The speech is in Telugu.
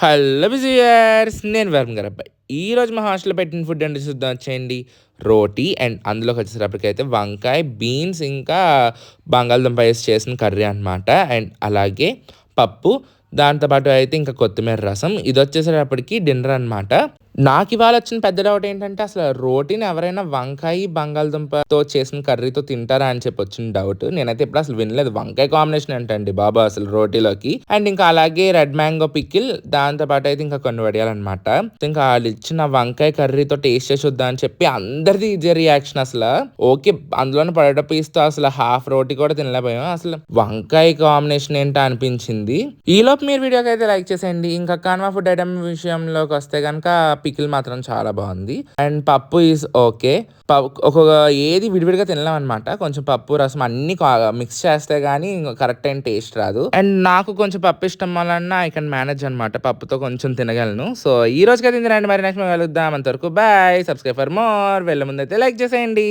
హలో బిజియర్స్, నేను వరుణ్ గారు అబ్బాయి. ఈరోజు మా హాస్టల్లో పెట్టిన ఫుడ్ అంటే చూద్దాం వచ్చేయండి. రోటీ అండ్ అందులోకి వచ్చేటప్పటికైతే వంకాయ, బీన్స్ ఇంకా బంగాళదుంప వేసి చేసిన కర్రీ అనమాట. అండ్ అలాగే పప్పు, దాంతోపాటు అయితే ఇంకా కొత్తిమీర రసం. ఇది వచ్చేసేటప్పటికి డిన్నర్ అనమాట. నాకు ఇవాళ వచ్చిన పెద్ద డౌట్ ఏంటంటే అసలు రోటీని ఎవరైనా వంకాయ బంగాళదుంపతో చేసిన కర్రీతో తింటారా అని చెప్పి వచ్చిన డౌట్. నేనైతే ఇప్పుడు అసలు వినలేదు. వంకాయ కాంబినేషన్ ఏంటండి బాబా అసలు రోటీలోకి. అండ్ ఇంకా అలాగే రెడ్ మ్యాంగో పికిల్, దాంతో పాటు అయితే ఇంకా కొన్ని వడియాలన్నమాట. ఇంకా వాళ్ళు ఇచ్చిన వంకాయ కర్రీతో టేస్ట్ చేసి వద్దా అని చెప్పి అందరిది ఇదే రియాక్షన్ అసలు. ఓకే, అందులోనే పొటాటో పీస్ తో అసలు హాఫ్ రోటీ కూడా తినలేకపోయాం. అసలు వంకాయ కాంబినేషన్ ఏంటో అనిపించింది. ఈలోపు మీరు వీడియోకి అయితే లైక్ చేసేయండి. ఇంకా కాన్వా ఫుడ్ ఐటమ్ విషయంలోకి వస్తే కనుక పికిల్ మాత్రం చాలా బాగుంది. అండ్ పప్పు ఈజ్ ఓకే. ఒక్కొక్క ఏది విడివిడిగా తినలేం అనమాట. కొంచెం పప్పు రసం అన్ని మిక్స్ చేస్తే గానీ కరెక్ట్ అయిన టేస్ట్ రాదు. అండ్ నాకు కొంచెం పప్పు ఇష్టం వలన ఐ కెన్ మేనేజ్ అనమాట. పప్పుతో కొంచెం తినగలను. సో ఈ రోజుకైతే తినండి, మరి నెక్స్ట్ మేము కలుద్దాం. అంతవరకు బాయ్. Subscribe for more. వెళ్ళే ముందు అయితే లైక్ చేసేయండి.